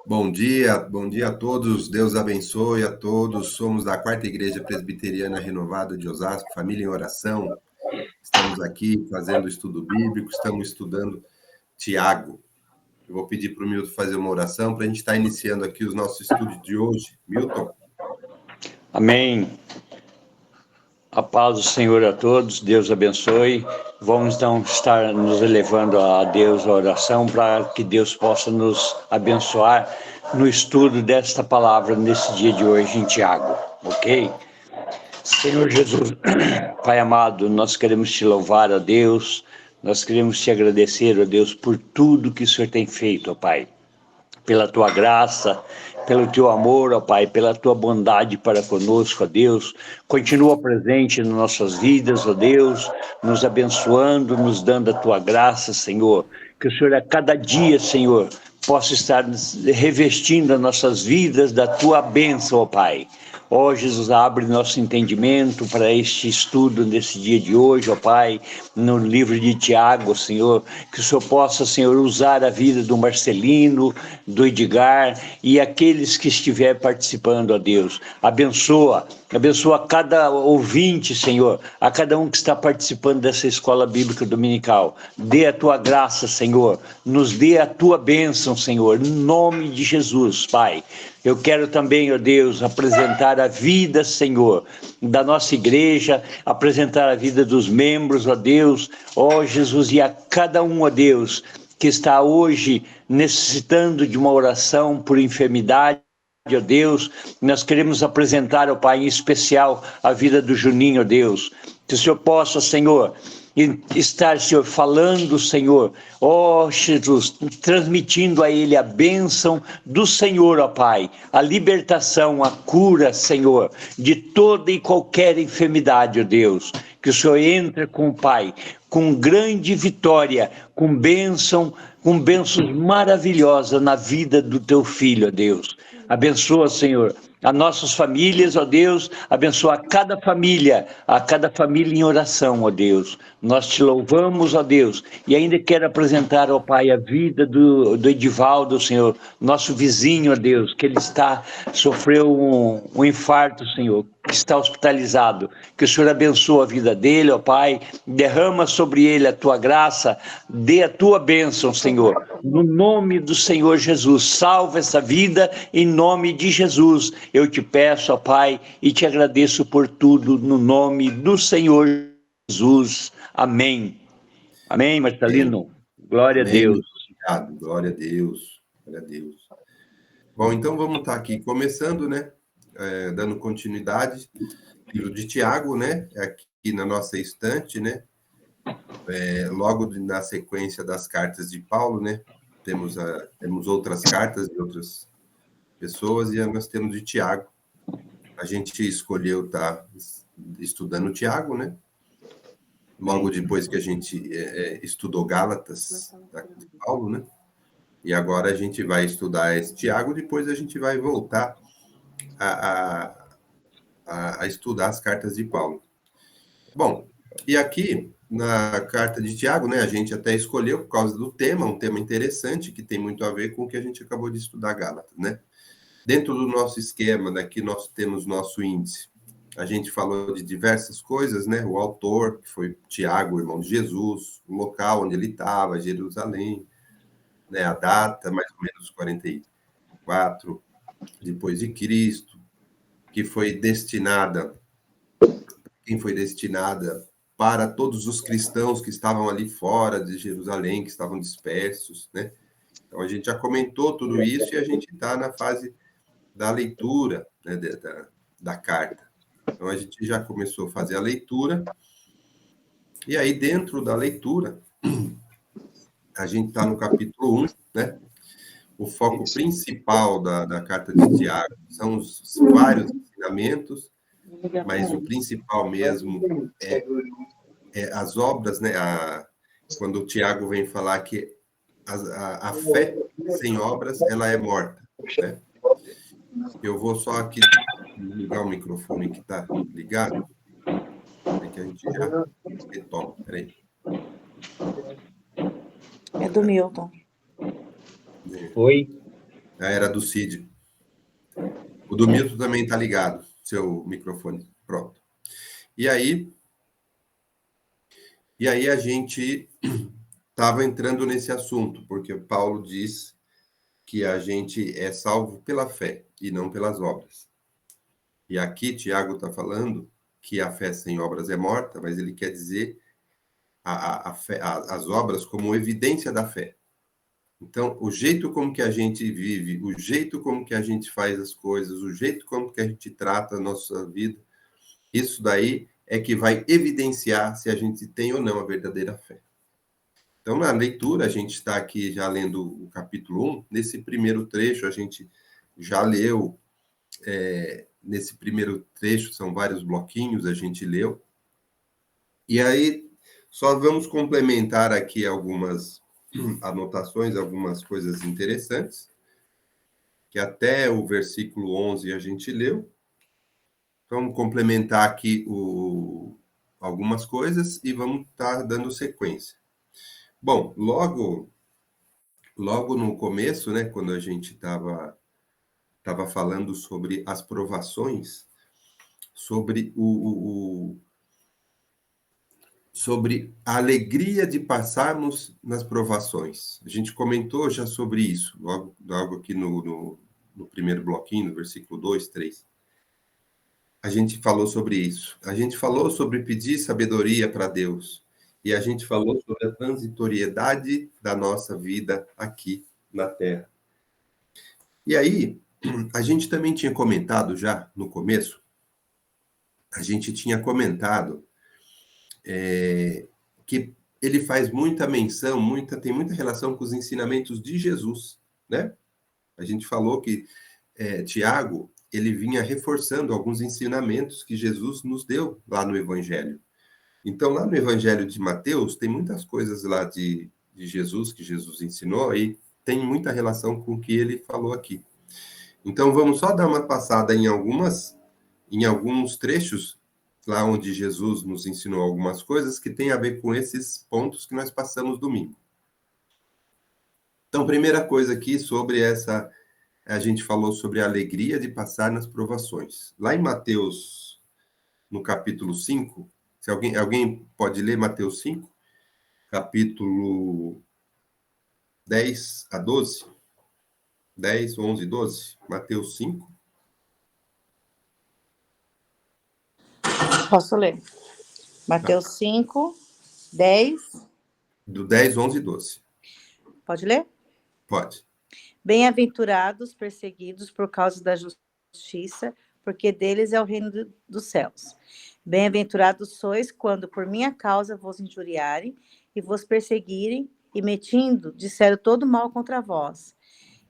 Bom dia a todos, Deus abençoe a todos. Somos da Quarta Igreja Presbiteriana Renovada de Osasco, Família em Oração. Estamos aqui fazendo estudo bíblico, estamos estudando Tiago. Eu vou pedir para o Milton fazer uma oração para a gente estar iniciando aqui os nossos estudos de hoje. Milton. Amém. A paz do Senhor a todos, Deus abençoe. Vamos então estar nos elevando a Deus a oração para que Deus possa nos abençoar no estudo desta palavra nesse dia de hoje em Tiago, ok? Senhor Jesus, Pai amado, nós queremos te louvar, ó Deus, nós queremos te agradecer, ó Deus, por tudo que o Senhor tem feito, ó Pai, pela tua graça, pelo teu amor, ó Pai, pela tua bondade para conosco, ó Deus. Continua presente nas nossas vidas, ó Deus, nos abençoando, nos dando a tua graça, Senhor. Que o Senhor a cada dia, Senhor, possa estar revestindo as nossas vidas da tua bênção, ó Pai. Ó Jesus, abre nosso entendimento para este estudo nesse dia de hoje, ó Pai, no livro de Tiago, Senhor, que o Senhor possa, Senhor, usar a vida do Marcelino, do Edgar e aqueles que estiver participando, ó Deus. Abençoa cada ouvinte, Senhor, a cada um que está participando dessa escola bíblica dominical. Dê a tua graça, Senhor, nos dê a tua bênção, Senhor, em nome de Jesus, Pai. Eu quero também, ó Deus, apresentar a vida, Senhor, da nossa igreja, apresentar a vida dos membros, ó Deus, ó Jesus, e a cada um, ó Deus, que está hoje necessitando de uma oração por enfermidade, ó Deus. Nós queremos apresentar, ó Pai, em especial a vida do Juninho, ó Deus. Que o Senhor possa, Senhor, estar, Senhor, falando, Senhor, ó Jesus, transmitindo a ele a bênção do Senhor, ó Pai, a libertação, a cura, Senhor, de toda e qualquer enfermidade, ó Deus. Que o Senhor entre com o Pai, com grande vitória, com bênçãos maravilhosas na vida do teu filho, ó Deus. Abençoa, Senhor, as nossas famílias, ó Deus, abençoa a cada família em oração, ó Deus. Nós te louvamos, ó Deus, e ainda quero apresentar, ó Pai, a vida do Edivaldo, Senhor, nosso vizinho, ó Deus, que ele sofreu um infarto, Senhor, que está hospitalizado. Que o Senhor abençoe a vida dele, ó Pai, derrama sobre ele a tua graça, dê a tua bênção, Senhor, no nome do Senhor Jesus. Salva essa vida em nome de Jesus. Eu te peço, ó Pai, e te agradeço por tudo no nome do Senhor Jesus. Amém. Amém, Marcelino. Glória Amém. a Deus. Obrigado. Glória a Deus. Glória a Deus. Bom, então vamos estar aqui começando, né? Dando continuidade. Livro de Tiago, né? Aqui na nossa estante, né? Logo na sequência das cartas de Paulo, né? Temos outras cartas de outras pessoas e nós temos de Tiago. A gente escolheu estar estudando Tiago, né? Logo depois que a gente estudou Gálatas, de Paulo, né? E agora a gente vai estudar esse Tiago, depois a gente vai voltar a estudar as cartas de Paulo. Bom, e aqui na carta de Tiago, né, a gente até escolheu por causa do tema, um tema interessante que tem muito a ver com o que a gente acabou de estudar Gálatas, né? Dentro do nosso esquema, daqui nós temos nosso índice. A gente falou de diversas coisas, né? O autor, que foi Tiago, irmão de Jesus, o local onde ele estava, Jerusalém, né? A data, mais ou menos 44 depois de Cristo, que foi destinada, quem foi destinada para todos os cristãos que estavam ali fora de Jerusalém, que estavam dispersos, né? Então, a gente já comentou tudo isso e a gente está na fase da leitura, né, da carta. Então, a gente já começou a fazer a leitura, e aí, dentro da leitura, a gente está no capítulo 1, né? O foco principal da carta de Tiago são os vários ensinamentos, mas o principal mesmo é as obras, né? Quando o Tiago vem falar que a fé sem obras, ela é morta, né? Eu vou só aqui ligar o microfone que está ligado, é que a gente já retoma. Peraí. É do Milton. Oi. Era do Cid. O do Milton também está ligado, seu microfone. Pronto. E aí a gente estava entrando nesse assunto, porque Paulo diz que a gente é salvo pela fé e não pelas obras. E aqui Tiago está falando que a fé sem obras é morta, mas ele quer dizer as obras como evidência da fé. Então, o jeito como que a gente vive, o jeito como que a gente faz as coisas, o jeito como que a gente trata a nossa vida, isso daí é que vai evidenciar se a gente tem ou não a verdadeira fé. Então, na leitura, a gente está aqui já lendo o capítulo 1. Nesse primeiro trecho, a gente já leu, nesse primeiro trecho, são vários bloquinhos, a gente leu. E aí, só vamos complementar aqui algumas anotações, algumas coisas interessantes, que até o versículo 11 a gente leu. Vamos complementar aqui algumas coisas e vamos estar dando sequência. Bom, logo no começo, né, quando a gente estava falando sobre as provações, sobre sobre a alegria de passarmos nas provações. A gente comentou já sobre isso, logo aqui no primeiro bloquinho, no versículo 2, 3. A gente falou sobre isso. A gente falou sobre pedir sabedoria para Deus. E a gente falou sobre a transitoriedade da nossa vida aqui na Terra. E aí, a gente também tinha comentado já no começo, a gente tinha comentado que ele faz muita menção, tem muita relação com os ensinamentos de Jesus, né? A gente falou que Tiago, ele vinha reforçando alguns ensinamentos que Jesus nos deu lá no Evangelho. Então, lá no Evangelho de Mateus, tem muitas coisas lá de Jesus, que Jesus ensinou, e tem muita relação com o que ele falou aqui. Então, vamos só dar uma passada em alguns trechos, lá onde Jesus nos ensinou algumas coisas que tem a ver com esses pontos que nós passamos domingo. Então, primeira coisa aqui sobre a gente falou sobre a alegria de passar nas provações. Lá em Mateus, no capítulo 5, se alguém pode ler Mateus 5, capítulo 10 a 12, 10, 11, 12, Mateus 5. Posso ler? Mateus 5, 10. Do 10, 11 e 12. Pode ler? Pode. Bem-aventurados perseguidos por causa da justiça, porque deles é o reino dos céus. Bem-aventurados sois quando por minha causa vos injuriarem e vos perseguirem e metindo disseram todo mal contra vós.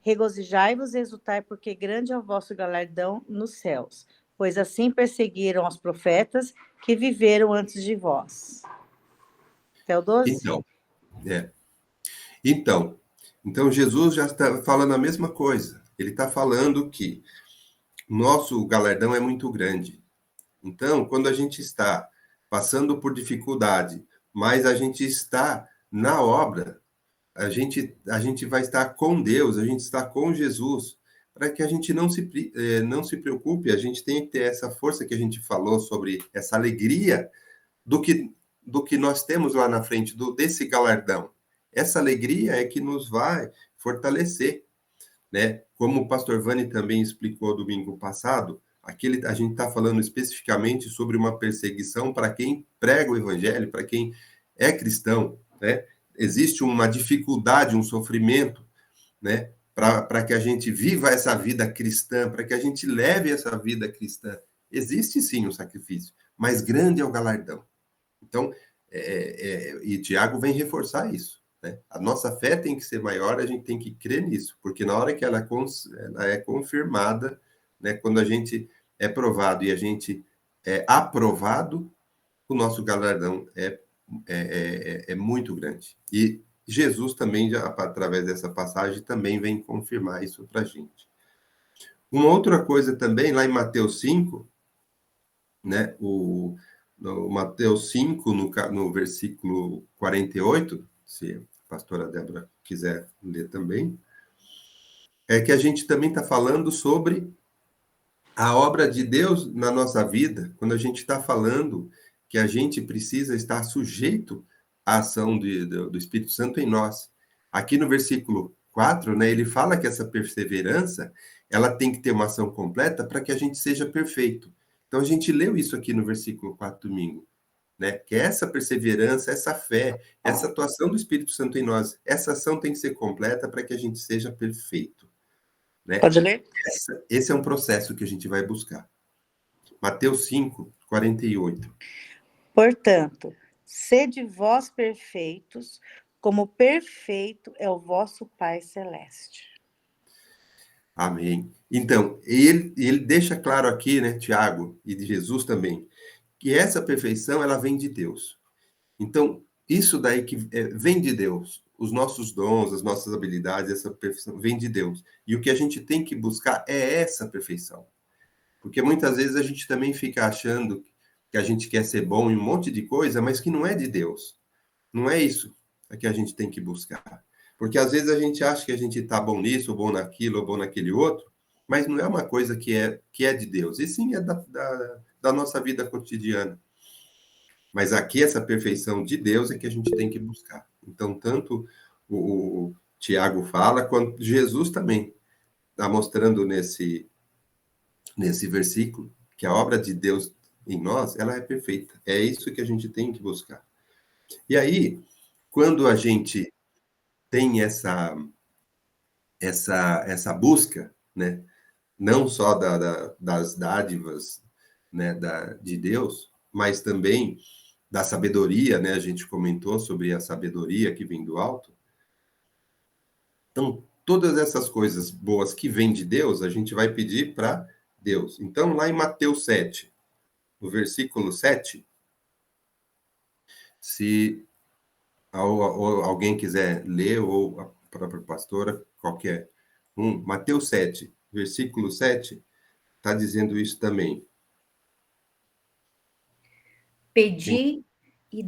Regozijai-vos e exultai, porque grande é o vosso galardão nos céus, pois assim perseguiram os profetas que viveram antes de vós. Até o 12? Então, Jesus já está falando a mesma coisa. Ele está falando que nosso galardão é muito grande. Então, quando a gente está passando por dificuldade, mas a gente está na obra, a gente vai estar com Deus, a gente está com Jesus, para que a gente não se preocupe, a gente tem que ter essa força que a gente falou sobre essa alegria do que nós temos lá na frente, desse galardão. Essa alegria é que nos vai fortalecer, né? Como o pastor Vani também explicou domingo passado, a gente está falando especificamente sobre uma perseguição para quem prega o evangelho, para quem é cristão, né? Existe uma dificuldade, um sofrimento, né? Para que a gente viva essa vida cristã, para que a gente leve essa vida cristã. Existe sim um sacrifício, mas grande é o galardão. Então, e Tiago vem reforçar isso, né? A nossa fé tem que ser maior, a gente tem que crer nisso, porque na hora que ela é confirmada, né, quando a gente é provado e a gente é aprovado, o nosso galardão é muito grande. E Jesus também, já, através dessa passagem, também vem confirmar isso para a gente. Uma outra coisa também, lá em Mateus 5, né, no Mateus 5, no versículo 48, se a pastora Débora quiser ler também. é que a gente também está falando sobre a obra de Deus na nossa vida, quando a gente está falando que a gente precisa estar sujeito à ação do Espírito Santo em nós. Aqui no versículo 4, né, ele fala que essa perseverança, ela tem que ter uma ação completa para que a gente seja perfeito. Então, a gente leu isso aqui no versículo 4 domingo, né, que essa perseverança, essa fé, essa atuação do Espírito Santo em nós, essa ação tem que ser completa para que a gente seja perfeito, né? Pode ler? Esse é um processo que a gente vai buscar. Mateus 5, 48. Portanto, sede vós perfeitos, como perfeito é o vosso Pai Celeste. Amém. Então, ele deixa claro aqui, né, Tiago, e de Jesus também, que essa perfeição, ela vem de Deus. Então, isso daí que vem de Deus. Os nossos dons, as nossas habilidades, essa perfeição vem de Deus. E o que a gente tem que buscar é essa perfeição. Porque muitas vezes a gente também fica achando que a gente quer ser bom em um monte de coisa, mas que não é de Deus. Não é isso que a gente tem que buscar. Porque às vezes a gente acha que a gente está bom nisso, ou bom naquilo, ou bom naquele outro, mas não é uma coisa que é de Deus, e sim é da nossa vida cotidiana. Mas aqui essa perfeição de Deus é que a gente tem que buscar. Então, tanto o Tiago fala, quanto Jesus também está mostrando nesse versículo que a obra de Deus em nós, ela é perfeita. É isso que a gente tem que buscar. E aí, quando a gente tem essa busca, né, não só das dádivas, né, de Deus, mas também da sabedoria, né, a gente comentou sobre a sabedoria que vem do alto. Então, todas essas coisas boas que vêm de Deus, a gente vai pedir para Deus. Então, lá em Mateus 7, no versículo 7, se alguém quiser ler, ou a própria pastora, qualquer um, Mateus 7, versículo 7, está dizendo isso também. Pedi e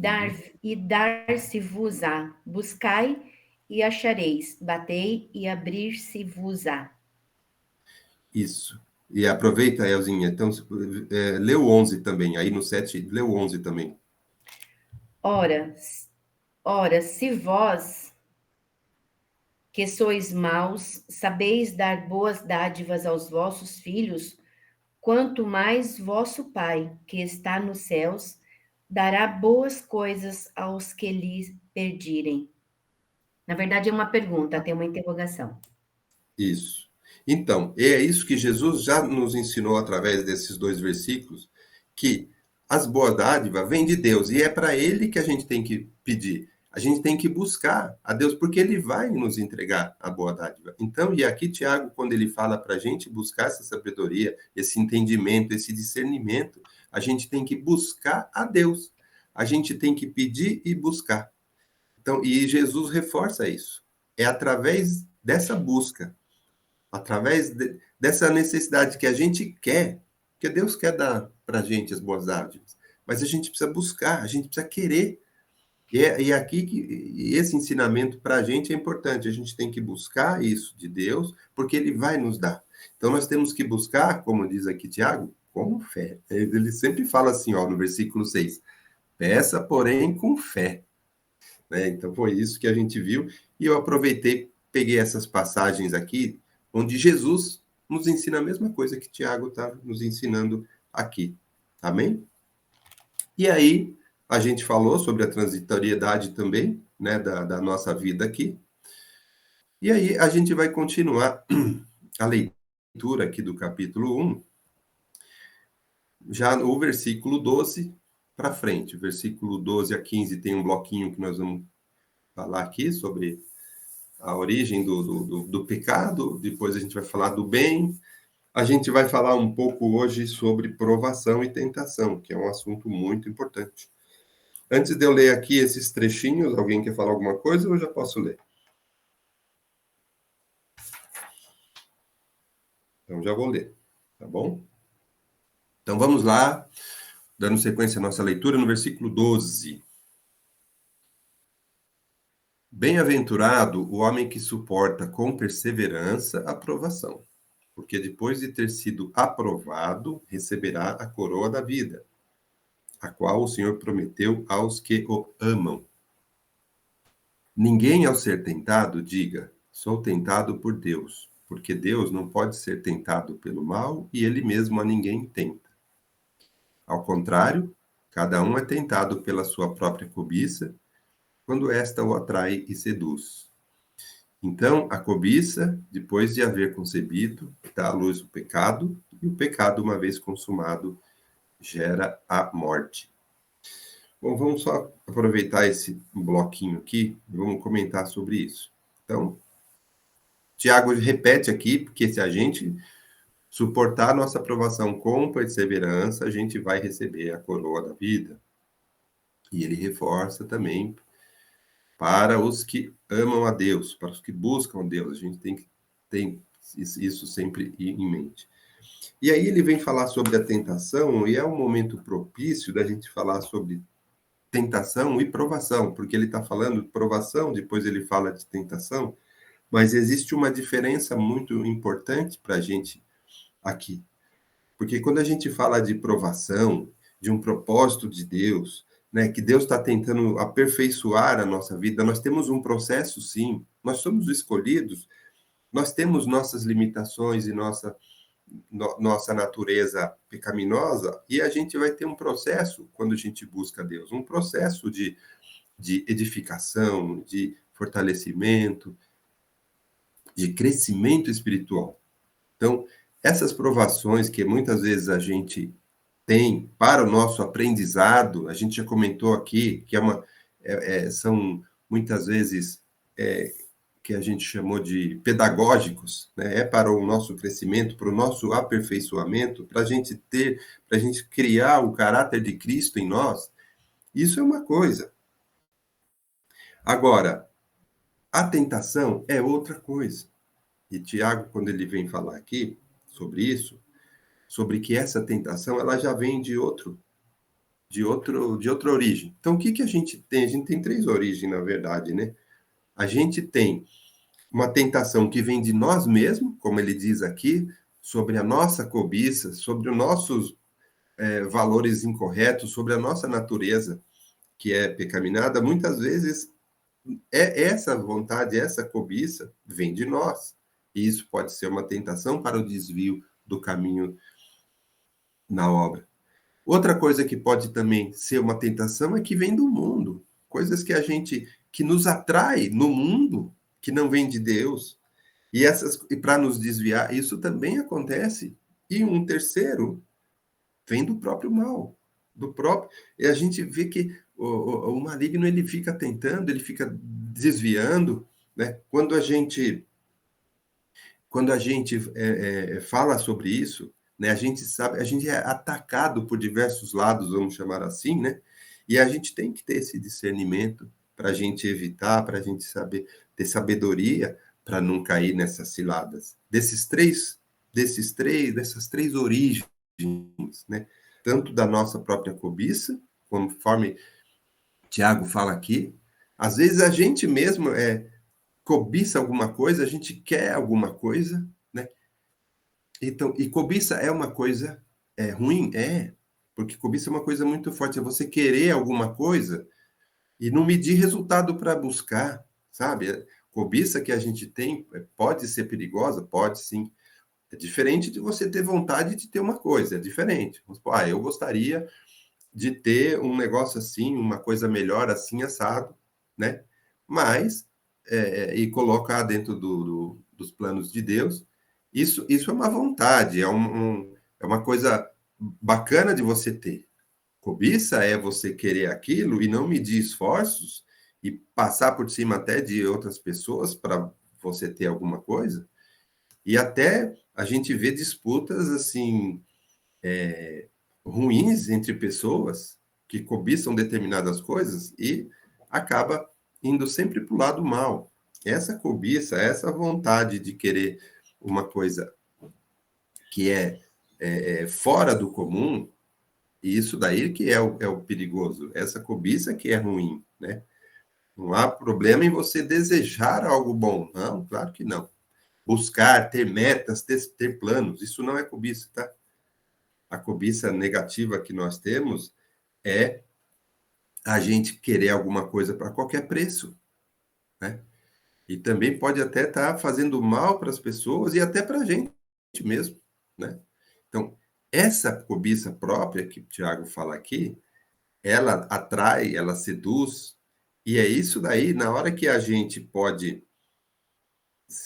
dar-se-vos-á. Buscai e achareis. Batei e abrir-se-vos-á. Isso. E aproveita, Elzinha, então, lê o 11 também, aí no 7, lê o 11 também. Ora, se vós, que sois maus, sabeis dar boas dádivas aos vossos filhos, quanto mais vosso Pai, que está nos céus, dará boas coisas aos que lhe pedirem. Na verdade, é uma pergunta, tem uma interrogação. Isso. Então, é isso que Jesus já nos ensinou através desses dois versículos, que as boas dádivas vêm de Deus, e é para Ele que a gente tem que pedir. A gente tem que buscar a Deus, porque Ele vai nos entregar a boa dádiva. Então, e aqui Tiago, quando ele fala para a gente buscar essa sabedoria, esse entendimento, esse discernimento, a gente tem que buscar a Deus. A gente tem que pedir e buscar. Então, e Jesus reforça isso. É através dessa busca, através dessa necessidade que a gente quer, que Deus quer dar para a gente as boas dádivas, mas a gente precisa buscar, a gente precisa querer. E aqui que esse ensinamento para a gente é importante, a gente tem que buscar isso de Deus, porque Ele vai nos dar. Então nós temos que buscar, como diz aqui Tiago, com fé. Ele sempre fala assim, ó, no versículo 6, peça, porém, com fé. Né? Então foi isso que a gente viu, e eu aproveitei, peguei essas passagens aqui, onde Jesus nos ensina a mesma coisa que Tiago está nos ensinando aqui. Amém? E aí, a gente falou sobre a transitoriedade também, né, da nossa vida aqui. E aí, a gente vai continuar a leitura aqui do capítulo 1, já no versículo 12 para frente. Versículo 12 a 15 tem um bloquinho que nós vamos falar aqui sobre a origem do pecado, depois a gente vai falar do bem, a gente vai falar um pouco hoje sobre provação e tentação, que é um assunto muito importante. Antes de eu ler aqui esses trechinhos, alguém quer falar alguma coisa ou eu já posso ler? Então já vou ler, tá bom? Então vamos lá, dando sequência à nossa leitura no versículo 12. Bem-aventurado o homem que suporta com perseverança a provação, porque depois de ter sido aprovado, receberá a coroa da vida, a qual o Senhor prometeu aos que o amam. Ninguém, ao ser tentado, diga: sou tentado por Deus, porque Deus não pode ser tentado pelo mal e ele mesmo a ninguém tenta. Ao contrário, cada um é tentado pela sua própria cobiça, quando esta o atrai e seduz. Então, a cobiça, depois de haver concebido, dá à luz o pecado, e o pecado, uma vez consumado, gera a morte. Bom, vamos só aproveitar esse bloquinho aqui e vamos comentar sobre isso. Então, Tiago repete aqui, porque se a gente suportar a nossa aprovação com perseverança, a gente vai receber a coroa da vida. E ele reforça também para os que amam a Deus, para os que buscam a Deus. A gente tem que ter isso sempre em mente. E aí ele vem falar sobre a tentação, e é um momento propício da gente falar sobre tentação e provação, porque ele está falando de provação, depois ele fala de tentação, mas existe uma diferença muito importante para a gente aqui. Porque quando a gente fala de provação, de um propósito de Deus, né, que Deus está tentando aperfeiçoar a nossa vida, nós temos um processo, sim, nós somos escolhidos, nós temos nossas limitações e nossa natureza pecaminosa, e a gente vai ter um processo, quando a gente busca Deus, um processo de edificação, de fortalecimento, de crescimento espiritual. Então, essas provações que muitas vezes a gente tem para o nosso aprendizado, a gente já comentou aqui, que são muitas vezes que a gente chamou de pedagógicos, né? É para o nosso crescimento, para o nosso aperfeiçoamento, para a gente criar o caráter de Cristo em nós. Isso é uma coisa. Agora, a tentação é outra coisa. E Tiago, quando ele vem falar aqui sobre isso, sobre que essa tentação ela já vem de outra origem. Então, o que a gente tem? A gente tem três origens, na verdade, né? A gente tem uma tentação que vem de nós mesmos, como ele diz aqui, sobre a nossa cobiça, sobre os nossos valores incorretos, sobre a nossa natureza, que é pecaminosa. Muitas vezes, essa vontade, essa cobiça, vem de nós. E isso pode ser uma tentação para o desvio do caminho na obra. Outra coisa que pode também ser uma tentação é que vem do mundo. Coisas que nos atrai no mundo, que não vem de Deus. E para nos desviar, isso também acontece. E um terceiro vem do próprio mal, e a gente vê que o maligno ele fica tentando, ele fica desviando, né? Quando a gente fala sobre isso, né? A gente sabe, a gente é atacado por diversos lados, vamos chamar assim, né? E a gente tem que ter esse discernimento para a gente evitar, para a gente saber ter sabedoria para não cair nessas ciladas. Dessas três origens, né? Tanto da nossa própria cobiça, conforme Tiago fala aqui, às vezes a gente mesmo cobiça alguma coisa, a gente quer alguma coisa, né? Então, e cobiça é uma coisa ruim? Porque cobiça é uma coisa muito forte, é você querer alguma coisa e não medir resultado para buscar, sabe? Cobiça que a gente tem pode ser perigosa? Pode sim. É diferente de você ter vontade de ter uma coisa, é diferente. Eu gostaria de ter um negócio assim, uma coisa melhor assim, assado, né? Mas, e colocar dentro dos planos de Deus, isso é uma vontade, é uma coisa bacana de você ter. Cobiça é você querer aquilo e não medir esforços e passar por cima até de outras pessoas para você ter alguma coisa. E até a gente vê disputas assim ruins entre pessoas que cobiçam determinadas coisas e acaba indo sempre para o lado mal. Essa cobiça, essa vontade de querer uma coisa que é fora do comum, e isso daí que é o perigoso. Essa cobiça que é ruim, né? Não há problema em você desejar algo bom. Não, claro que não. Buscar, ter metas, ter planos, isso não é cobiça, tá? A cobiça negativa que nós temos é a gente querer alguma coisa para qualquer preço, né? E também pode até estar fazendo mal para as pessoas e até para a gente mesmo, né? Então, essa cobiça própria que o Tiago fala aqui, ela atrai, ela seduz, e é isso daí, na hora que a gente pode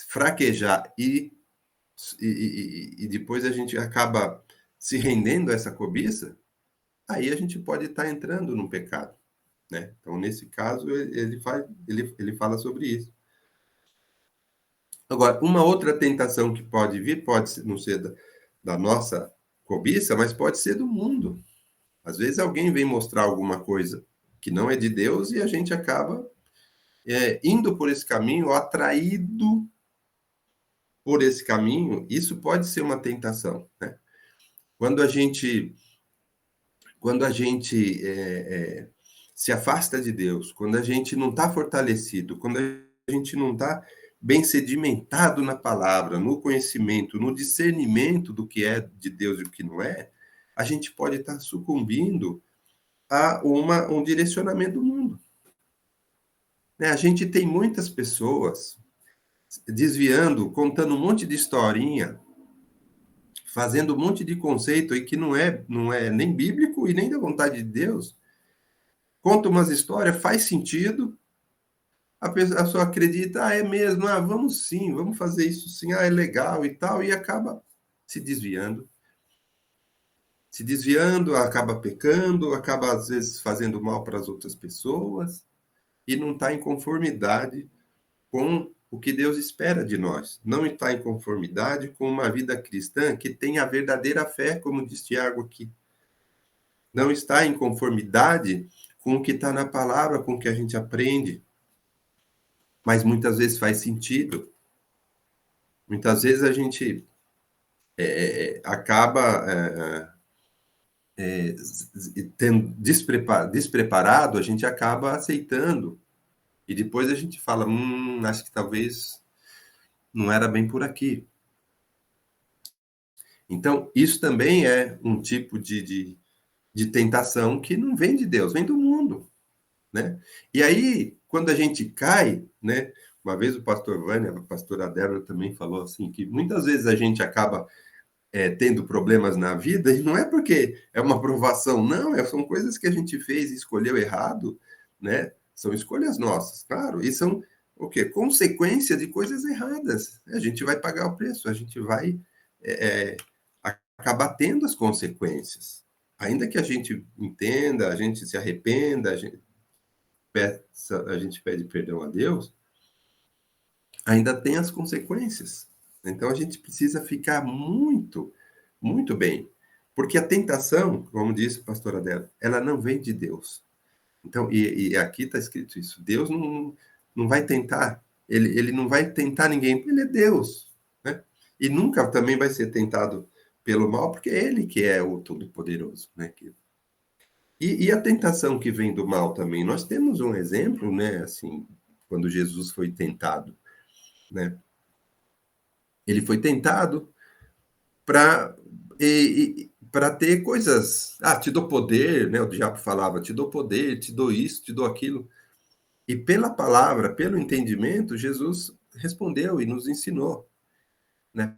fraquejar e depois a gente acaba se rendendo a essa cobiça, aí a gente pode estar entrando num pecado, né? Então, nesse caso, ele fala sobre isso. Agora, uma outra tentação que pode vir, não ser da nossa cobiça, mas pode ser do mundo. Às vezes alguém vem mostrar alguma coisa que não é de Deus e a gente acaba indo por esse caminho, atraído por esse caminho. Isso pode ser uma tentação, né? Quando a gente se afasta de Deus, quando a gente não está fortalecido, quando a gente não está bem sedimentado na palavra, no conhecimento, no discernimento do que é de Deus e o que não é, a gente pode estar sucumbindo a um direcionamento do mundo. Né? A gente tem muitas pessoas desviando, contando um monte de historinha, fazendo um monte de conceito aí que não é nem bíblico e nem da vontade de Deus. Conta umas histórias, faz sentido, a pessoa acredita, é mesmo, vamos sim, vamos fazer isso sim, é legal e tal, e acaba se desviando, acaba pecando, acaba às vezes fazendo mal para as outras pessoas, e não está em conformidade com o que Deus espera de nós. Não está em conformidade com uma vida cristã que tem a verdadeira fé, como diz Tiago aqui. Não está em conformidade com o que está na palavra, com o que a gente aprende. Mas muitas vezes faz sentido. Muitas vezes a gente acaba despreparado, a gente acaba aceitando. E depois a gente fala, acho que talvez não era bem por aqui. Então, isso também é um tipo de tentação que não vem de Deus, vem do mundo, né? E aí, quando a gente cai, né? Uma vez o pastor Vânia, a pastora Débora também falou assim, que muitas vezes a gente acaba tendo problemas na vida, e não é porque é uma provação, não, são coisas que a gente fez e escolheu errado, né? São escolhas nossas, claro, e são o quê? Consequência de coisas erradas. A gente vai pagar o preço, a gente vai acabar tendo as consequências. Ainda que a gente entenda, a gente se arrependa, a gente pede perdão a Deus, ainda tem as consequências. Então a gente precisa ficar muito, muito bem. Porque a tentação, como disse a pastora Adela, ela não vem de Deus. Então, e aqui está escrito isso, Deus não vai tentar, ele não vai tentar ninguém, ele é Deus, né? E nunca também vai ser tentado pelo mal, porque é ele que é o Todo-Poderoso, né? E a tentação que vem do mal também, nós temos um exemplo, né? Assim, quando Jesus foi tentado, né? Ele foi tentado para ter coisas. Te dou poder, né? O diabo falava, te dou poder, te dou isso, te dou aquilo. E pela palavra, pelo entendimento, Jesus respondeu e nos ensinou, né?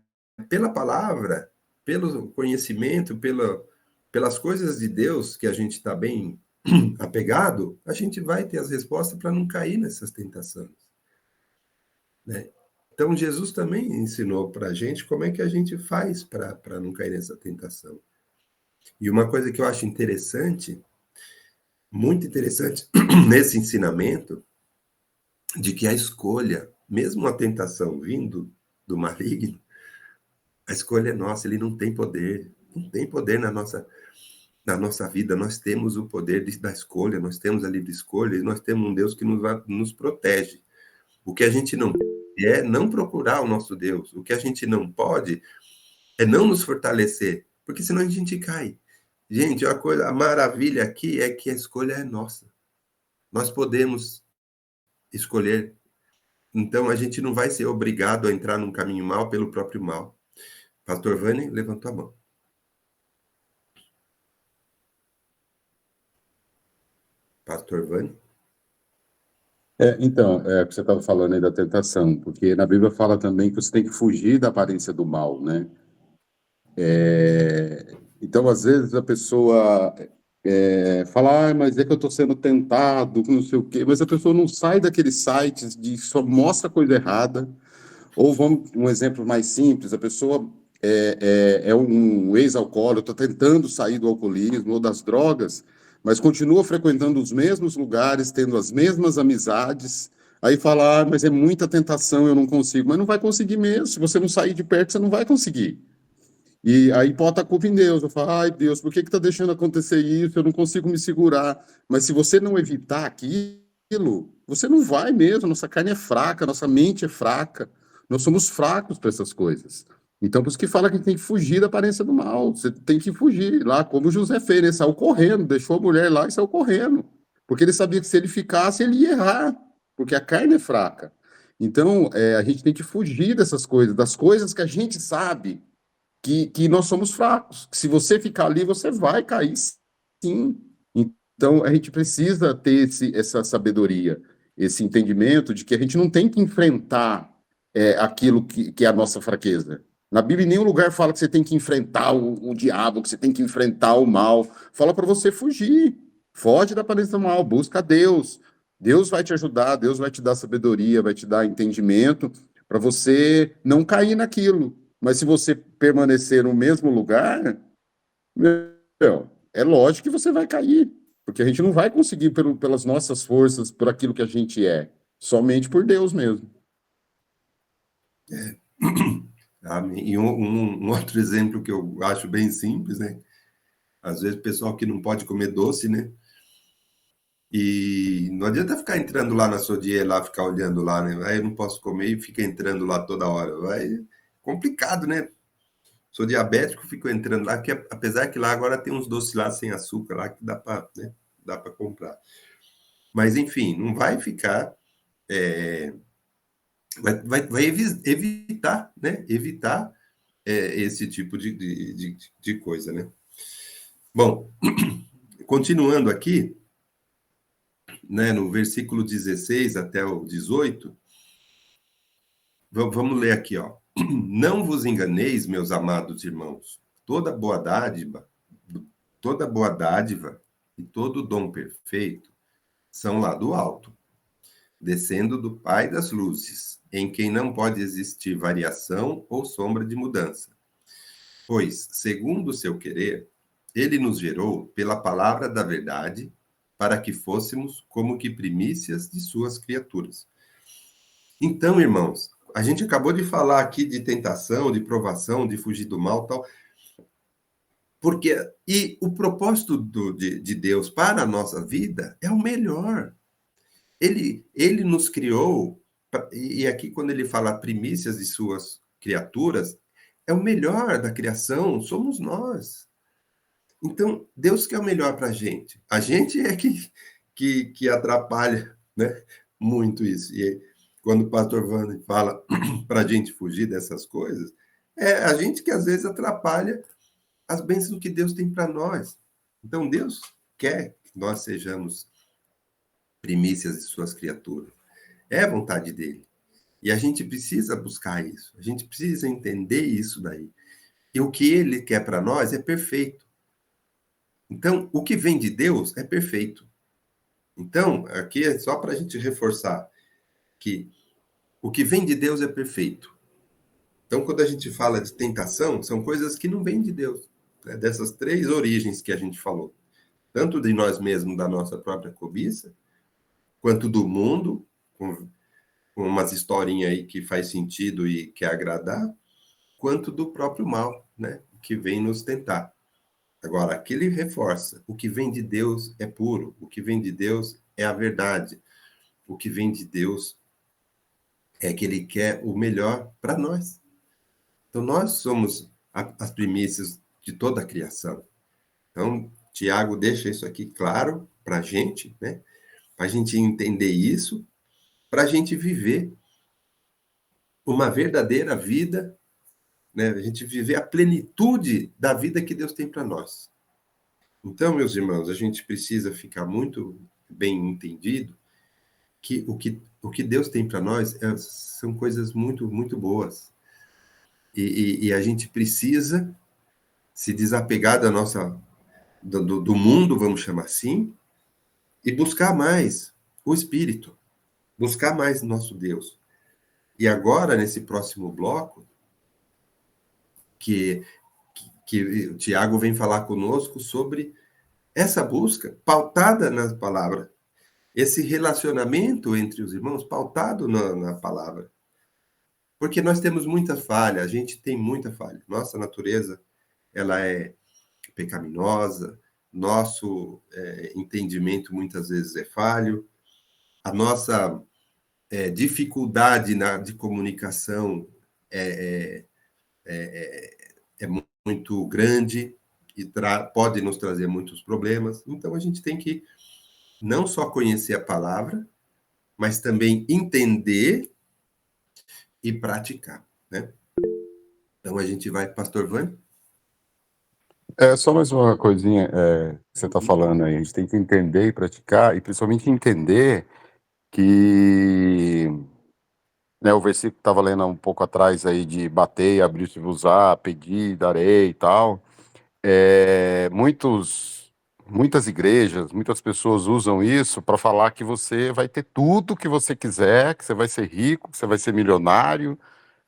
Pela palavra, pelo conhecimento, pelas coisas de Deus que a gente está bem apegado, a gente vai ter as respostas para não cair nessas tentações, né? Então, Jesus também ensinou para a gente como é que a gente faz para não cair nessa tentação. E uma coisa que eu acho interessante, muito interessante, nesse ensinamento, de que a escolha, mesmo a tentação vindo do maligno, a escolha é nossa, ele não tem poder. Não tem poder na nossa vida. Nós temos o poder da escolha, nós temos a livre escolha, e nós temos um Deus que nos protege. O que a gente não é não procurar o nosso Deus. O que a gente não pode é não nos fortalecer, porque senão a gente cai. Gente, a maravilha aqui é que a escolha é nossa. Nós podemos escolher. Então, a gente não vai ser obrigado a entrar num caminho mal pelo próprio mal. Pastor Vani levantou a mão. Pastor Vani? Então, o que você estava falando aí da tentação, porque na Bíblia fala também que você tem que fugir da aparência do mal, né? Então, às vezes, a pessoa fala, mas é que eu estou sendo tentado, não sei o quê, mas a pessoa não sai daqueles sites de só mostra coisa errada. Ou vamos, um exemplo mais simples, a pessoa é um ex-alcoólatra, está tentando sair do alcoolismo ou das drogas, mas continua frequentando os mesmos lugares, tendo as mesmas amizades, aí fala, mas é muita tentação, eu não consigo. Mas não vai conseguir mesmo, se você não sair de perto, você não vai conseguir. E aí bota a culpa em Deus. Eu falo, ai Deus, por que está deixando acontecer isso? Eu não consigo me segurar. Mas se você não evitar aquilo, você não vai mesmo. Nossa carne é fraca, nossa mente é fraca. Nós somos fracos para essas coisas. Então, por isso que fala que a gente tem que fugir da aparência do mal. Você tem que fugir lá, como José fez, né? Saiu correndo, deixou a mulher lá e saiu correndo. Porque ele sabia que se ele ficasse, ele ia errar. Porque a carne é fraca. Então, a gente tem que fugir dessas coisas, das coisas que a gente sabe que nós somos fracos. Se você ficar ali, você vai cair, sim. Então, a gente precisa ter essa sabedoria, esse entendimento de que a gente não tem que enfrentar aquilo que é a nossa fraqueza. Na Bíblia, em nenhum lugar fala que você tem que enfrentar o diabo, que você tem que enfrentar o mal. Fala para você fugir. Foge da aparência do mal, busca Deus. Deus vai te ajudar, Deus vai te dar sabedoria, vai te dar entendimento para você não cair naquilo. Mas se você permanecer no mesmo lugar, meu, é lógico que você vai cair, porque a gente não vai conseguir pelas nossas forças, por aquilo que a gente é, somente por Deus mesmo. Amém. E um outro exemplo que eu acho bem simples, né? Às vezes o pessoal que não pode comer doce, né? E não adianta ficar entrando lá na sua dieta, lá, ficar olhando lá, né? Aí eu não posso comer e fica entrando lá toda hora. Vai complicado, né? Sou diabético, fico entrando lá, que apesar que lá agora tem uns doces lá sem açúcar lá que dá para, né? Dá para comprar. Mas enfim, não vai ficar vai evitar, né? Evitar esse tipo de coisa, né? Bom, continuando aqui, né, no versículo 16 até o 18, vamos ler aqui, ó. Não vos enganeis, meus amados irmãos, toda boa dádiva e todo dom perfeito são lá do alto, descendo do Pai das luzes, em quem não pode existir variação ou sombra de mudança. Pois, segundo o seu querer, ele nos gerou pela palavra da verdade, para que fôssemos como que primícias de suas criaturas. Então, irmãos, a gente acabou de falar aqui de tentação, de provação, de fugir do mal, tal. E o propósito de Deus para a nossa vida é o melhor. Ele nos criou, e aqui quando ele fala primícias de suas criaturas, é o melhor da criação, somos nós. Então, Deus quer o melhor para a gente. A gente é que atrapalha, né, muito isso. E quando o pastor Vani fala para a gente fugir dessas coisas, é a gente que às vezes atrapalha as bênçãos que Deus tem para nós. Então, Deus quer que nós sejamos primícias de suas criaturas. É a vontade dele. E a gente precisa buscar isso. A gente precisa entender isso daí. E o que ele quer para nós é perfeito. Então, o que vem de Deus é perfeito. Então, aqui é só para a gente reforçar que o que vem de Deus é perfeito. Então, quando a gente fala de tentação, são coisas que não vêm de Deus. Né? Dessas três origens que a gente falou. Tanto de nós mesmos, da nossa própria cobiça, quanto do mundo, com umas historinhas aí que faz sentido e quer agradar, quanto do próprio mal, né? Que vem nos tentar. Agora, aqui ele reforça, o que vem de Deus é puro, o que vem de Deus é a verdade, o que vem de Deus é que ele quer o melhor para nós. Então, nós somos as primícias de toda a criação. Então, Tiago deixa isso aqui claro para a gente, né? Para a gente entender isso para a gente viver uma verdadeira vida, né? A gente viver a plenitude da vida que Deus tem para nós. Então, meus irmãos, a gente precisa ficar muito bem entendido que o que Deus tem para nós são coisas muito, muito boas. E a gente precisa se desapegar da nossa, do mundo, vamos chamar assim, e buscar mais o Espírito, buscar mais o nosso Deus. E agora, nesse próximo bloco, que o Tiago vem falar conosco sobre essa busca pautada na palavra, esse relacionamento entre os irmãos pautado na palavra. Porque nós temos muita falha, a gente tem muita falha. Nossa natureza, ela é pecaminosa, nosso entendimento muitas vezes é falho, a nossa dificuldade de comunicação é muito grande e pode nos trazer muitos problemas. Então, a gente tem que não só conhecer a palavra, mas também entender e praticar, né? Então, a gente vai, Pastor Vânia? Só mais uma coisinha que você está falando aí. A gente tem que entender e praticar, e principalmente entender que, né, o versículo que estava lendo um pouco atrás aí de bater, abrir-se-vos-á, pedir, darei e tal. Muitas igrejas, muitas pessoas usam isso para falar que você vai ter tudo que você quiser, que você vai ser rico, que você vai ser milionário,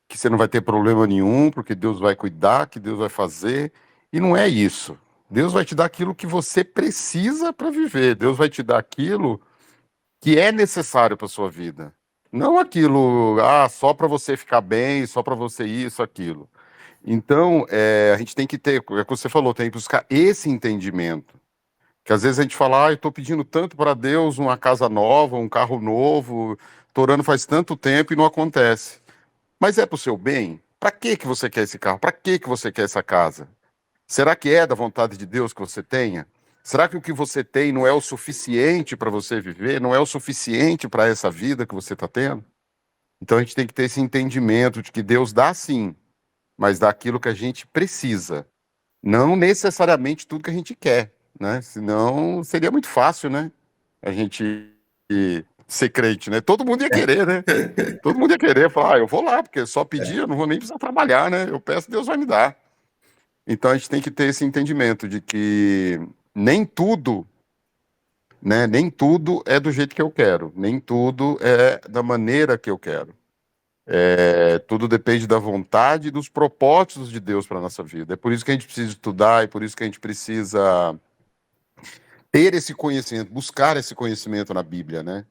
que você não vai ter problema nenhum, porque Deus vai cuidar, que Deus vai fazer. E não é isso. Deus vai te dar aquilo que você precisa para viver. Deus vai te dar aquilo que é necessário para sua vida. Não aquilo, só para você ficar bem, só para você isso, aquilo. Então, a gente tem que ter, é o que você falou, tem que buscar esse entendimento. Que às vezes a gente fala, eu estou pedindo tanto para Deus uma casa nova, um carro novo, estou orando faz tanto tempo e não acontece. Mas é para o seu bem? Para que que você quer esse carro? Para que que você quer essa casa? Será que é da vontade de Deus que você tenha? Será que o que você tem não é o suficiente para você viver? Não é o suficiente para essa vida que você está tendo? Então a gente tem que ter esse entendimento de que Deus dá sim, mas dá aquilo que a gente precisa. Não necessariamente tudo que a gente quer, né? Senão seria muito fácil, né? A gente ser crente, né? Todo mundo ia querer, né? Todo mundo ia querer falar, eu vou lá, porque só pedir, eu não vou nem precisar trabalhar, né? Eu peço, Deus vai me dar. Então a gente tem que ter esse entendimento de que nem tudo, né? Nem tudo é do jeito que eu quero, nem tudo é da maneira que eu quero. Tudo depende da vontade e dos propósitos de Deus para a nossa vida. É por isso que a gente precisa estudar, é por isso que a gente precisa ter esse conhecimento, buscar esse conhecimento na Bíblia, né?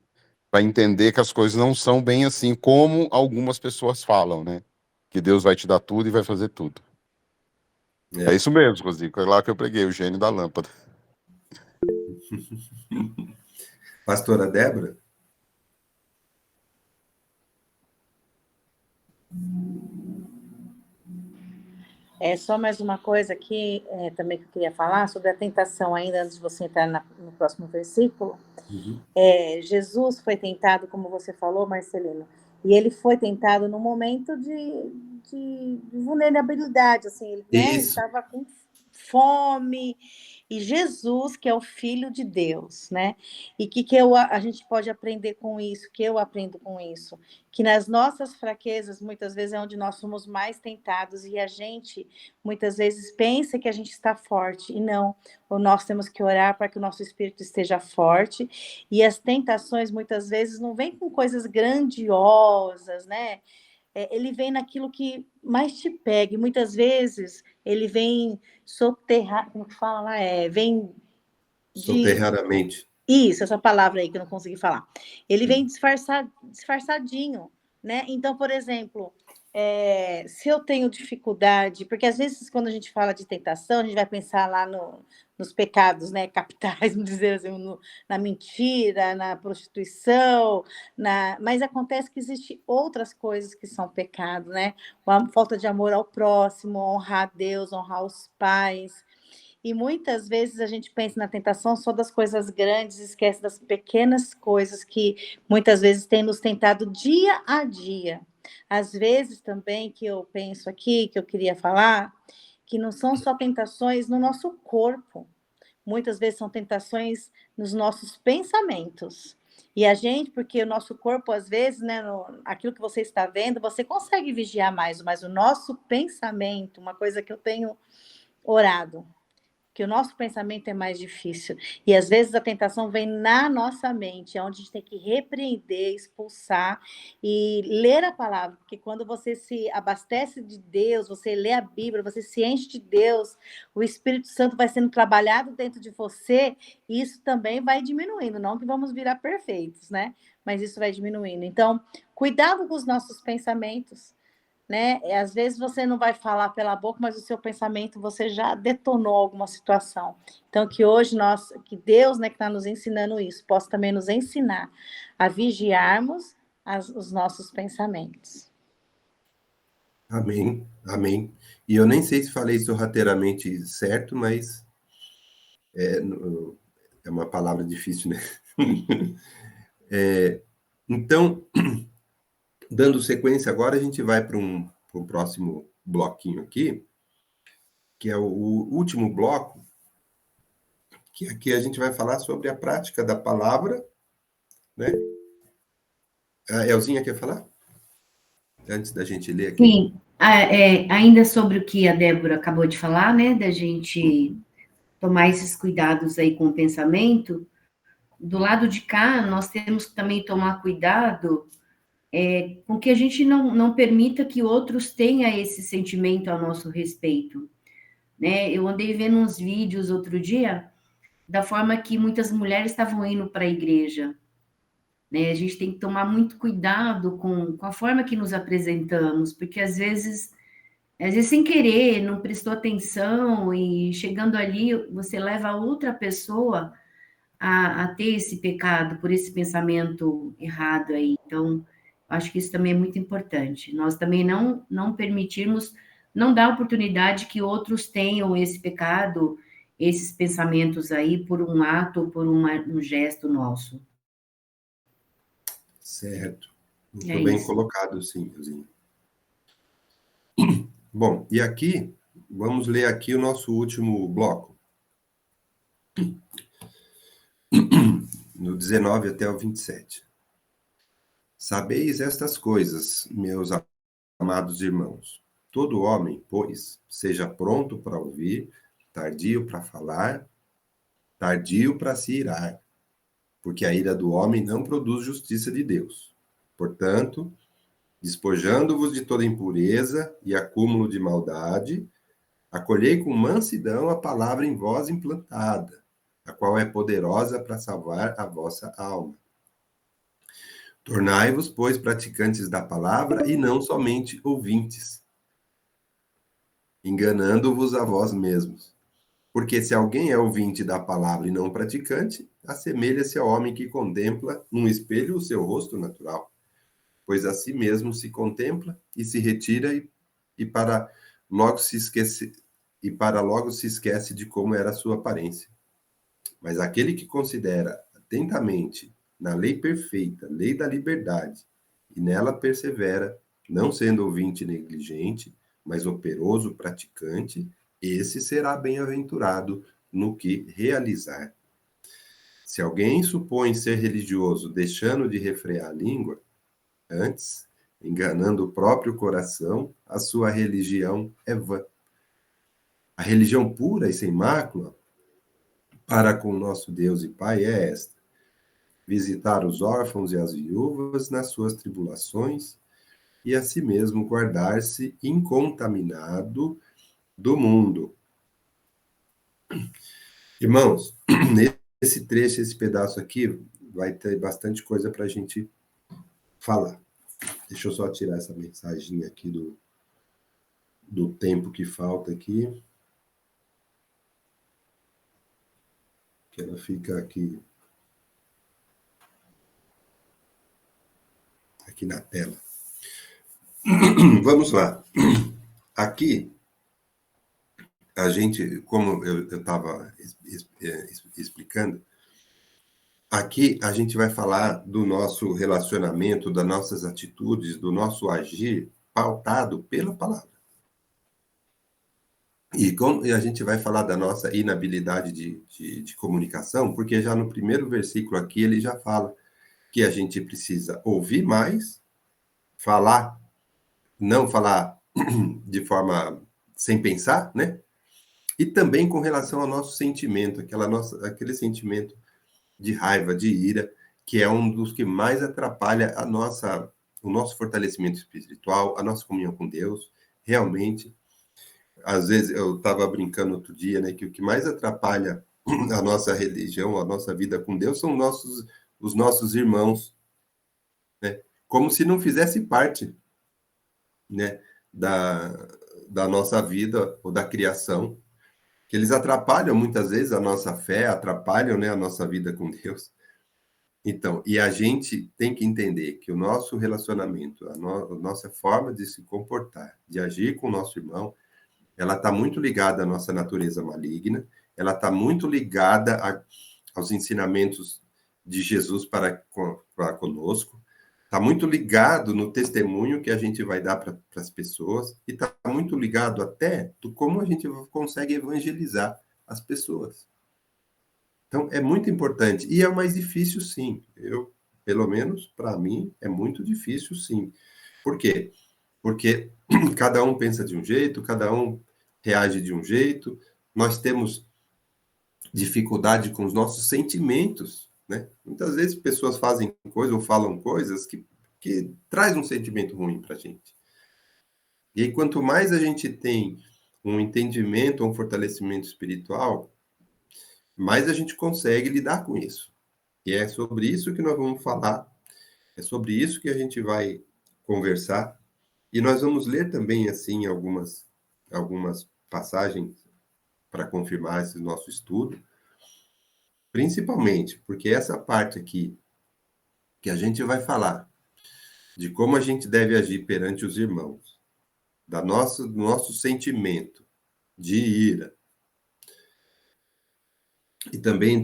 Para entender que as coisas não são bem assim como algumas pessoas falam, né? Que Deus vai te dar tudo e vai fazer tudo. É isso mesmo, Rosico. É lá que eu preguei, o gênio da lâmpada. Pastora Débora? Só mais uma coisa aqui, também que eu queria falar, sobre a tentação, ainda antes de você entrar no próximo versículo. Uhum. Jesus foi tentado, como você falou, Marcelino, e ele foi tentado num momento de vulnerabilidade, assim, ele estava com fome, e Jesus, que é o Filho de Deus, né? E que a gente pode aprender com isso, que eu aprendo com isso, que nas nossas fraquezas, muitas vezes é onde nós somos mais tentados, e a gente, muitas vezes, pensa que a gente está forte, e não, nós temos que orar para que o nosso espírito esteja forte, e as tentações, muitas vezes, não vêm com coisas grandiosas, né? Ele vem naquilo que mais te pega, e muitas vezes ele vem soterrar, como que fala lá? Vem soterradamente. Isso, essa palavra aí que eu não consegui falar. Ele vem disfarçadinho, né? Então, por exemplo, se eu tenho dificuldade, porque às vezes quando a gente fala de tentação, a gente vai pensar lá nos pecados, né, capitais, vamos dizer assim, na mentira, na prostituição, mas acontece que existem outras coisas que são pecado, né? A falta de amor ao próximo, honrar a Deus, honrar os pais. E muitas vezes a gente pensa na tentação só das coisas grandes, esquece das pequenas coisas que muitas vezes tem nos tentado dia a dia. Às vezes também que eu penso aqui, que eu queria falar, que não são só tentações no nosso corpo. Muitas vezes são tentações nos nossos pensamentos. E a gente, porque o nosso corpo, às vezes, né, aquilo que você está vendo, você consegue vigiar mais, mas o nosso pensamento, uma coisa que eu tenho orado, que o nosso pensamento é mais difícil. E às vezes a tentação vem na nossa mente, onde a gente tem que repreender, expulsar e ler a palavra, porque quando você se abastece de Deus, você lê a Bíblia, você se enche de Deus, o Espírito Santo vai sendo trabalhado dentro de você, e isso também vai diminuindo, não que vamos virar perfeitos, né? Mas isso vai diminuindo. Então, cuidado com os nossos pensamentos, né? Às vezes você não vai falar pela boca, mas o seu pensamento você já detonou alguma situação. Então, que hoje que Deus, né, que está nos ensinando isso, possa também nos ensinar a vigiarmos os nossos pensamentos. Amém, amém. E eu nem sei se falei sorrateiramente certo, mas é uma palavra difícil, né? Então, dando sequência agora, a gente vai para um próximo bloquinho aqui, que é o último bloco, que aqui a gente vai falar sobre a prática da palavra, né? A Elzinha quer falar? Antes da gente ler aqui. Sim, ainda sobre o que a Débora acabou de falar, né, da gente tomar esses cuidados aí com o pensamento, do lado de cá, nós temos que também tomar cuidado com que a gente não permita que outros tenham esse sentimento a nosso respeito, né? Eu andei vendo uns vídeos outro dia da forma que muitas mulheres estavam indo para a igreja, né? A gente tem que tomar muito cuidado com a forma que nos apresentamos, porque às vezes sem querer, não prestou atenção e chegando ali, você leva outra pessoa a ter esse pecado por esse pensamento errado aí. Então, acho que isso também é muito importante. Nós também não permitirmos, não dar oportunidade que outros tenham esse pecado, esses pensamentos aí por um ato ou por um gesto nosso. Certo. Muito É bem isso. colocado, sim, Elzinha. Bom, e aqui, vamos ler aqui o nosso último bloco. No 19 até o 27. Sabeis estas coisas, meus amados irmãos. Todo homem, pois, seja pronto para ouvir, tardio para falar, tardio para se irar, porque a ira do homem não produz justiça de Deus. Portanto, despojando-vos de toda impureza e acúmulo de maldade, acolhei com mansidão a palavra em vós implantada, a qual é poderosa para salvar a vossa alma. Tornai-vos, pois, praticantes da palavra e não somente ouvintes, enganando-vos a vós mesmos. Porque se alguém é ouvinte da palavra e não praticante, assemelha-se ao homem que contempla num espelho o seu rosto natural, pois a si mesmo se contempla e se retira e para logo se esquece de como era a sua aparência. Mas aquele que considera atentamente na lei perfeita, lei da liberdade, e nela persevera, não sendo ouvinte negligente, mas operoso praticante, esse será bem-aventurado no que realizar. Se alguém supõe ser religioso deixando de refrear a língua, antes, enganando o próprio coração, a sua religião é vã. A religião pura e sem mácula para com nosso Deus e Pai é esta: visitar os órfãos e as viúvas nas suas tribulações e a si mesmo guardar-se incontaminado do mundo. Irmãos, esse trecho, esse pedaço aqui, vai ter bastante coisa para a gente falar. Deixa eu só tirar essa mensagem aqui do tempo que falta aqui. Que ela fica aqui na tela. Vamos lá. Aqui, a gente, como eu estava explicando, aqui a gente vai falar do nosso relacionamento, das nossas atitudes, do nosso agir pautado pela palavra. E a gente vai falar da nossa inabilidade de comunicação, porque já no primeiro versículo aqui ele já fala que a gente precisa ouvir mais, falar, não falar de forma sem pensar, né? E também com relação ao nosso sentimento, aquele sentimento de raiva, de ira, que é um dos que mais atrapalha o nosso fortalecimento espiritual, a nossa comunhão com Deus, realmente. Às vezes, eu estava brincando outro dia, né, que o que mais atrapalha a nossa religião, a nossa vida com Deus, são os nossos irmãos, né? Como se não fizesse parte, né, da, da nossa vida ou da criação, que eles atrapalham muitas vezes a nossa fé, atrapalham, né, a nossa vida com Deus. Então, e a gente tem que entender que o nosso relacionamento, a nossa forma de se comportar, de agir com o nosso irmão, ela está muito ligada à nossa natureza maligna, ela está muito ligada aos ensinamentos de Jesus para conosco, está muito ligado no testemunho que a gente vai dar para as pessoas, e está muito ligado até do como a gente consegue evangelizar as pessoas. Então, é muito importante. E é o mais difícil, sim. Pelo menos, para mim, é muito difícil, sim. Por quê? Porque cada um pensa de um jeito, cada um reage de um jeito. Nós temos dificuldade com os nossos sentimentos, né? Muitas vezes pessoas fazem coisas ou falam coisas que traz um sentimento ruim para a gente. E aí, quanto mais a gente tem um entendimento, um fortalecimento espiritual, mais a gente consegue lidar com isso. E é sobre isso que nós vamos falar, é sobre isso que a gente vai conversar, e nós vamos ler também, assim, algumas passagens para confirmar esse nosso estudo, principalmente porque essa parte aqui, que a gente vai falar de como a gente deve agir perante os irmãos, do nosso sentimento de ira, e também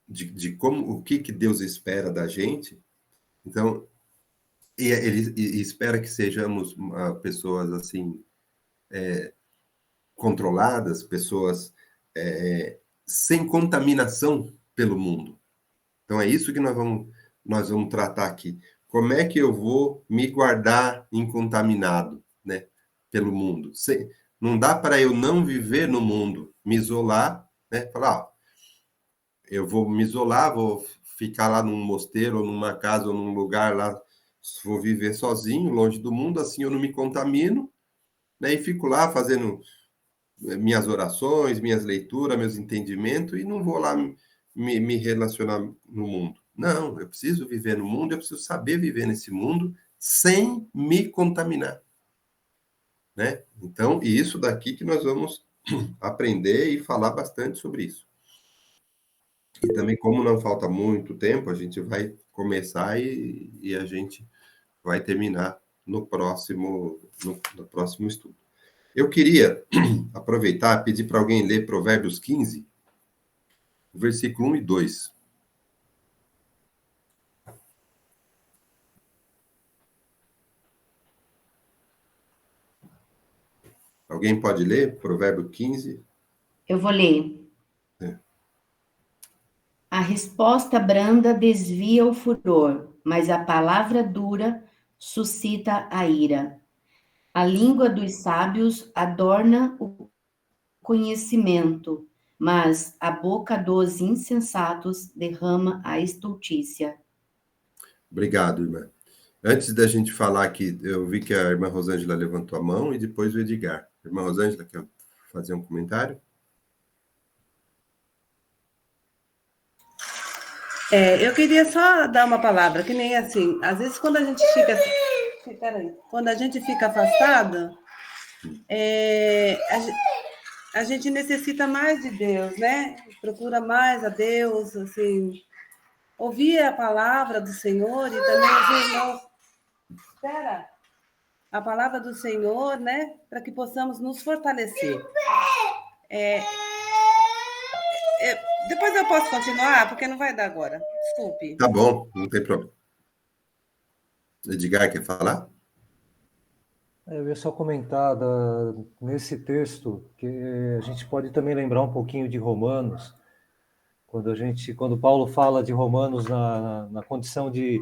de como, o que Deus espera da gente. Então, ele espera que sejamos pessoas assim, controladas, pessoas sem contaminação pelo mundo. Então, é isso que nós vamos tratar aqui. Como é que eu vou me guardar incontaminado, né, pelo mundo? Não dá para eu não viver no mundo, me isolar, né? Falar, ó, eu vou me isolar, vou ficar lá num mosteiro, ou numa casa, ou num lugar lá, vou viver sozinho, longe do mundo, assim eu não me contamino, né? E fico lá fazendo minhas orações, minhas leituras, meus entendimentos, e não vou lá me relacionar no mundo. Não, eu preciso viver no mundo, eu preciso saber viver nesse mundo sem me contaminar, né? Então, e isso daqui que nós vamos aprender e falar bastante sobre isso. E também, como não falta muito tempo, a gente vai começar e a gente vai terminar no próximo estudo. Eu queria aproveitar e pedir para alguém ler Provérbios 15, versículo 1 e 2. Alguém pode ler Provérbio 15? Eu vou ler. É. A resposta branda desvia o furor, mas a palavra dura suscita a ira. A língua dos sábios adorna o conhecimento, mas a boca dos insensatos derrama a estultícia. Obrigado, irmã. Antes da gente falar aqui, eu vi que a irmã Rosângela levantou a mão e depois o Edgar. Irmã Rosângela, quer fazer um comentário? Eu queria só dar uma palavra, que nem assim, às vezes quando a gente fica, peraí, quando a gente fica afastado, a gente necessita mais de Deus, né? Procura mais a Deus, assim, ouvir a palavra do Senhor e também os irmãos. Espera. a palavra do Senhor, né? Para que possamos nos fortalecer. Depois eu posso continuar, porque não vai dar agora. Desculpe. Tá bom, não tem problema. Edgar, quer falar? Eu ia só comentar nesse texto que a gente pode também lembrar um pouquinho de Romanos, quando Paulo fala de Romanos na condição de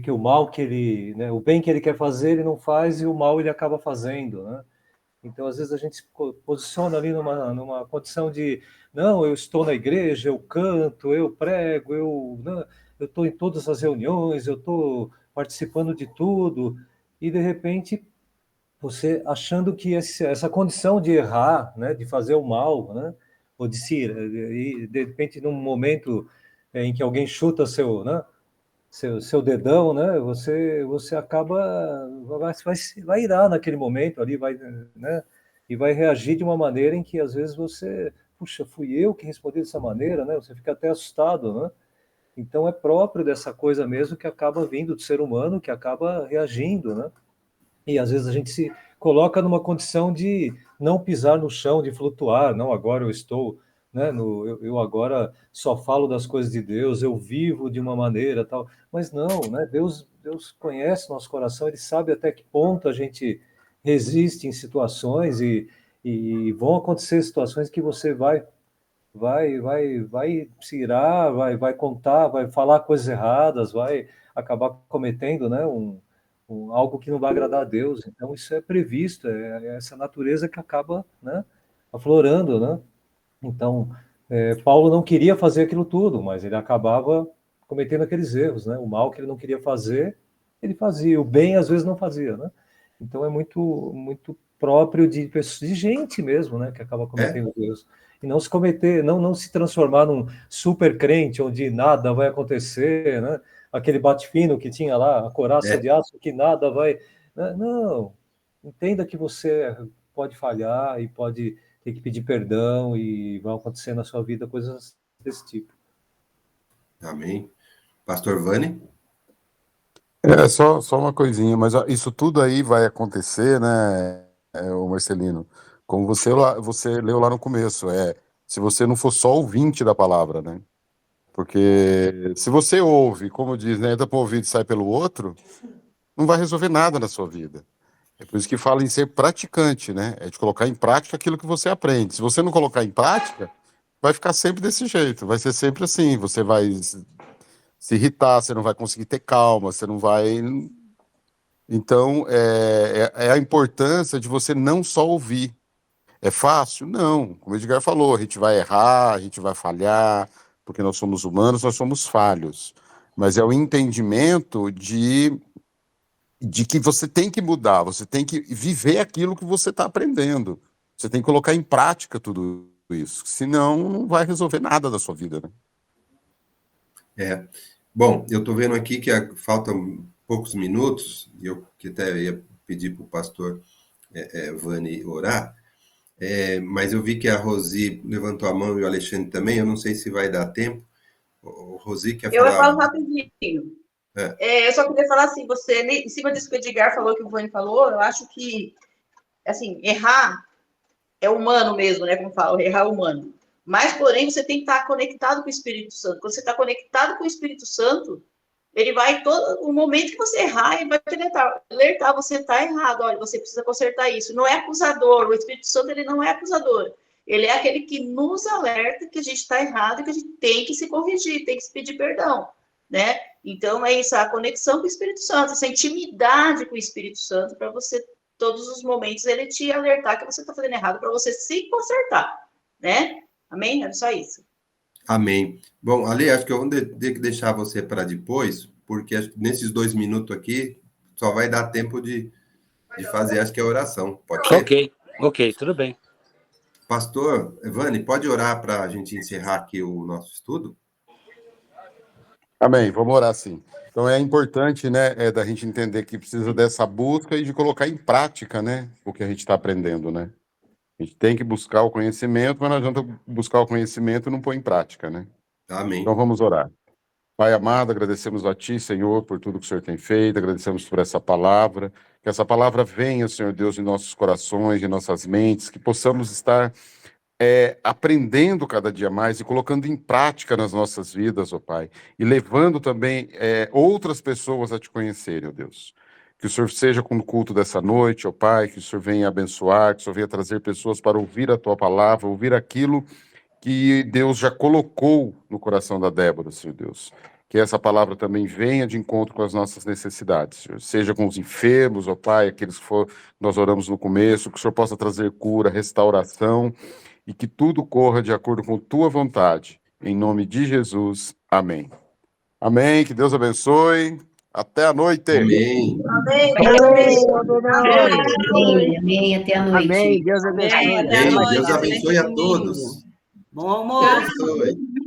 que o mal que ele, né, o bem que ele quer fazer ele não faz e o mal ele acaba fazendo, né? Então às vezes a gente se posiciona ali numa condição de não, eu estou na igreja, eu canto, eu prego, eu estou em todas as reuniões, eu estou participando de tudo e de repente você achando que essa condição de errar, né, de fazer o mal, né, ou e de repente num momento em que alguém chuta né, seu dedão, né, você acaba vai irar naquele momento ali, né, e vai reagir de uma maneira em que às vezes puxa, fui eu que respondi dessa maneira, né, você fica até assustado, né. Então é próprio dessa coisa mesmo que acaba vindo do ser humano, que acaba reagindo, né. E às vezes a gente se coloca numa condição de não pisar no chão, de flutuar. Não, agora eu estou, né, eu agora só falo das coisas de Deus, eu vivo de uma maneira tal. Mas não, né? Deus conhece nosso coração, Ele sabe até que ponto a gente resiste em situações e vão acontecer situações que você vai se irar, vai contar, vai falar coisas erradas, vai acabar cometendo, né, algo que não vai agradar a Deus. Então isso é previsto, é essa natureza que acaba, né, aflorando, né? Então Paulo não queria fazer aquilo tudo, mas ele acabava cometendo aqueles erros, né? O mal que ele não queria fazer, ele fazia. O bem às vezes não fazia, né? Então é muito próprio de gente mesmo, né, que acaba cometendo erros. E não se cometer, não se transformar num super crente onde nada vai acontecer, né? Aquele bate-fino que tinha lá, a coraça de aço que nada vai. Não, entenda que você pode falhar e pode ter que pedir perdão e vão acontecer na sua vida coisas desse tipo. Amém. Pastor Vani? Só uma coisinha, mas ó, isso tudo aí vai acontecer, né, o Marcelino, como você leu lá no começo, se você não for só ouvinte da palavra, né? Porque se você ouve, como diz, né, entra para o ouvido e sai pelo outro, não vai resolver nada na sua vida. É por isso que fala em ser praticante, né? É de colocar em prática aquilo que você aprende. Se você não colocar em prática, vai ficar sempre desse jeito, vai ser sempre assim, você vai se irritar, você não vai conseguir ter calma, você não vai... Então, é a importância de você não só ouvir. É fácil? Não. Como o Edgar falou, a gente vai errar, a gente vai falhar, porque nós somos humanos, nós somos falhos. Mas é o entendimento de que você tem que mudar, você tem que viver aquilo que você está aprendendo. Você tem que colocar em prática tudo isso. Senão, não vai resolver nada da sua vida, né? Bom, eu estou vendo aqui que faltam poucos minutos, e eu que até ia pedir para o pastor Vani orar, mas eu vi que a Rosi levantou a mão e o Alexandre também, eu não sei se vai dar tempo. O Rosi quer falar... Eu falo rapidinho. Eu só queria falar assim, em cima disso que o Edgar falou, que o Vani falou, eu acho que, assim, errar é humano mesmo, né, como fala, errar é humano. Mas, porém, você tem que estar conectado com o Espírito Santo. Quando você está conectado com o Espírito Santo, ele vai, todo o momento que você errar, ele vai te alertar, você está errado, olha, você precisa consertar isso. Não é acusador, o Espírito Santo, ele não é acusador. Ele é aquele que nos alerta que a gente está errado e que a gente tem que se corrigir, tem que se pedir perdão, né? Então, é isso, a conexão com o Espírito Santo, essa intimidade com o Espírito Santo, para você, todos os momentos, ele te alertar que você está fazendo errado, para você se consertar, né? Amém? É só isso. Amém. Bom, Ale, acho que eu vou ter que deixar você para depois, porque nesses 2 minutos aqui só vai dar tempo de fazer, acho que a oração. Pode ser? Ok, tudo bem. Pastor Vani, pode orar para a gente encerrar aqui o nosso estudo? Amém, vamos orar sim. Então é importante, né, da gente entender que precisa dessa busca e de colocar em prática, né, o que a gente está aprendendo, né? A gente tem que buscar o conhecimento, mas não adianta buscar o conhecimento e não pôr em prática, né? Amém. Então vamos orar. Pai amado, agradecemos a Ti, Senhor, por tudo que o Senhor tem feito, agradecemos por essa palavra, Que essa palavra venha, Senhor Deus, em nossos corações, em nossas mentes, que possamos estar aprendendo cada dia mais e colocando em prática nas nossas vidas, ó Pai, e levando também outras pessoas a te conhecerem, ó Deus. Que o Senhor seja com o culto dessa noite, ó Pai, que o Senhor venha abençoar, que o Senhor venha trazer pessoas para ouvir a Tua palavra, ouvir aquilo que Deus já colocou no coração da Débora, Senhor Deus. Que essa palavra também venha de encontro com as nossas necessidades, Senhor. Seja com os enfermos, ó Pai, aqueles que nós oramos no começo, que o Senhor possa trazer cura, restauração, e que tudo corra de acordo com Tua vontade. Em nome de Jesus, amém. Amém, que Deus abençoe. Até a noite. Amém. Amém. Amém. Até a noite. Amém. Deus abençoe. Até a noite. Deus abençoe a todos. Bom almoço. Deus abençoe.